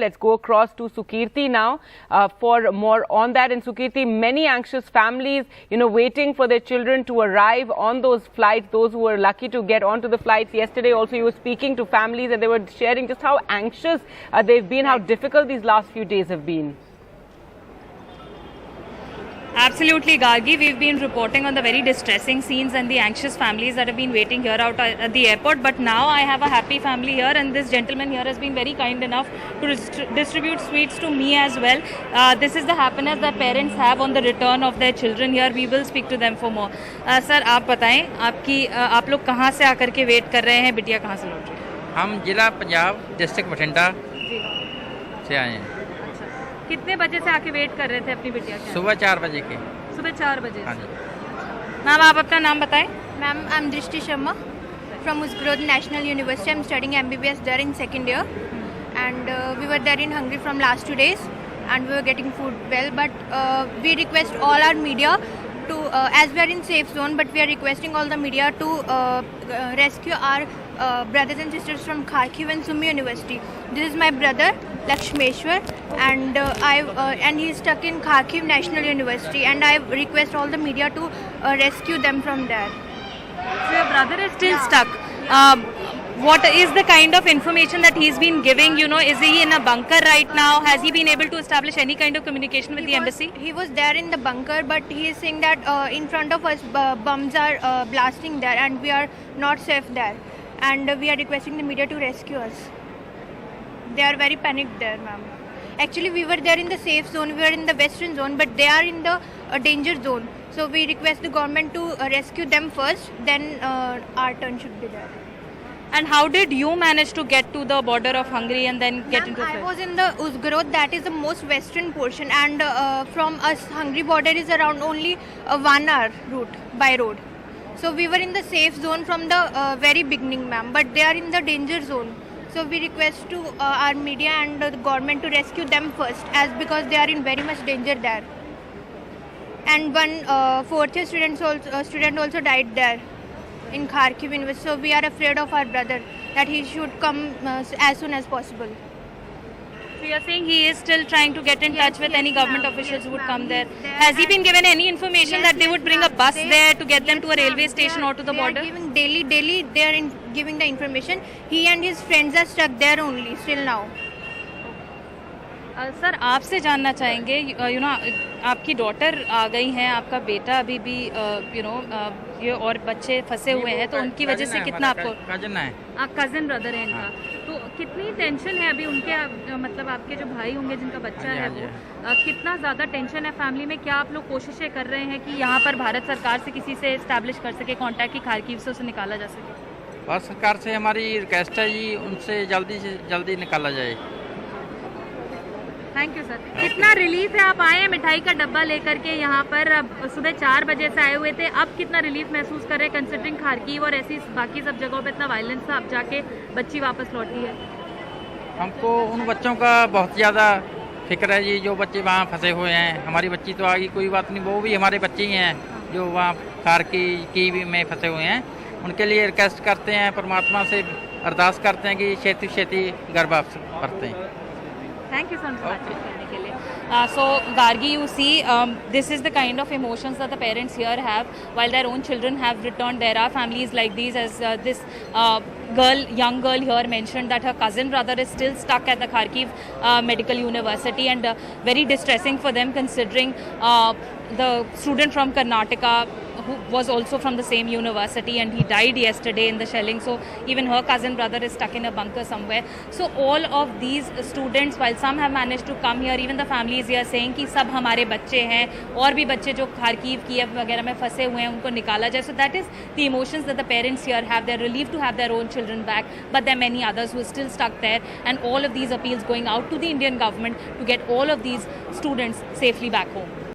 Let's go across to Sukirti now for more on that. In Sukirti, many anxious families, waiting for their children to arrive on those flights, those who were lucky to get onto the flights. Yesterday also you were speaking to families and they were sharing just how anxious they've been, how difficult these last few days have been. Absolutely, Gargi. We've been reporting on the very distressing scenes and the anxious families that have been waiting here out at the airport. But now I have a happy family here, and this gentleman here has been very kind enough to distribute sweets to me as well. This is the happiness that parents have on the return of their children here. We will speak to them for more. Sir, आप बताएं, आप लोग कहाँ से आकर के wait कर रहे हैं? बिटिया कहाँ से लौट रही है? हम जिला पंजाब डिस्ट्रिक्ट बठिंडा से आए हैं। कितने बजे से आके वेट कर रहे थे अपनी बिटिया के? सुबह 4 बजे के। सुबह 4 बजे। हाँ जी। मैम, आप अपना नाम बताएं। Ma'am, I'm Drishti Sharma from Uzgrod National University. I'm studying MBBS there in second year, and we were there in Hungary from last 2 days, and we were getting food well. But we request all our media to, as we are in safe zone, but we are requesting all the media to rescue our brothers and sisters from Kharkiv and Sumy University. This is my brother Lakshmeshwar, and and he is stuck in Kharkiv National University, and I request all the media to rescue them from there. So your brother is still stuck. What is the kind of information that he's been giving? Is he in a bunker right now? Has he been able to establish any kind of communication with the embassy? He was there in the bunker, but he is saying that in front of us bombs are blasting there, and we are not safe there, and we are requesting the media to rescue us. They are very panicked there, ma'am. Actually, we were there in the safe zone. We were in the western zone, but they are in the danger zone. So we request the government to rescue them first. Then our turn should be there. And how did you manage to get to the border of Hungary and then get into I French? was in the Uzgrod, that is the most western portion, and from us Hungary border is around only a 1 hour route by road. So we were in the safe zone from the very beginning, ma'am. But they are in the danger zone. So we request to our media and the government to rescue them first, as because they are in very much danger there. And one fourth year student also died there in Kharkiv University. So we are afraid of our brother, that he should come as soon as possible. So you are saying he is still trying to get in touch with any government officials who would come there. Has he been given any information that they would bring a bus there to get them to a railway station or to the border? They are giving daily they are giving the information. He and his friends are stuck there only still now. Sir, आपसे जानना चाहेंगे, आपकी daughter आ गई हैं, आपका बेटा अभी भी ये और बच्चे फंसे हुए हैं, तो उनकी वजह से कितना आपको कजन है, कजन ब्रदर है इनका, तो कितनी टेंशन है अभी उनके, मतलब आपके जो भाई होंगे जिनका बच्चा है वो, कितना ज़्यादा टेंशन है फैमिली में? क्या आप लोग कोशिशें कर रहे हैं कि यहाँ पर भारत सरकार से किसी से इस्टेब्लिश कर सके कॉन्टैक्ट, की खारकीव से उसे निकाला जा सके? भारत सरकार से हमारी रिक्वेस्ट है जी, उनसे जल्दी से जल्दी निकाला जाए। Thank you sir. कितना रिलीफ है, आप आए हैं मिठाई का डब्बा लेकर के यहाँ पर, सुबह 4 बजे से आए हुए थे, अब कितना रिलीफ महसूस कर रहे हैं कंसिडरिंग खारकीव और ऐसी बाकी सब जगहों पे इतना वायलेंस था, अब जाके बच्ची वापस लौटी है? हमको उन बच्चों का बहुत ज़्यादा फिक्र है जी, जो बच्चे वहाँ फंसे हुए हैं। हमारी बच्ची तो आगे कोई बात नहीं, वो भी हमारे बच्चे ही हैं जो वहाँ खारकीव में फंसे हुए हैं। उनके लिए रिक्वेस्ट करते हैं, परमात्मा से अरदास करते हैं कि छेती छेती घर वापस परते हैं। Thank you so much करने के लिए। So Gargi, you see, this is the kind of emotions that the parents here have while their own children have returned. There are families like these, as this young girl here mentioned that her cousin brother is still stuck at the Kharkiv Medical University, and very distressing for them, considering the student from Karnataka who was also from the same university, and he died yesterday in the shelling. So even her cousin brother is stuck in a bunker somewhere. So all of these students, while some have managed to come here, even the families here saying कि सब हमारे बच्चे हैं, और भी बच्चे जो Kharkiv Kyiv वगैरह में फंसे हुए हैं उनको निकाला जाए. So that is the emotions that the parents here have. They're relieved to have their own children back, but there are many others who are still stuck there, and all of these appeals going out to the Indian government to get all of these students safely back home.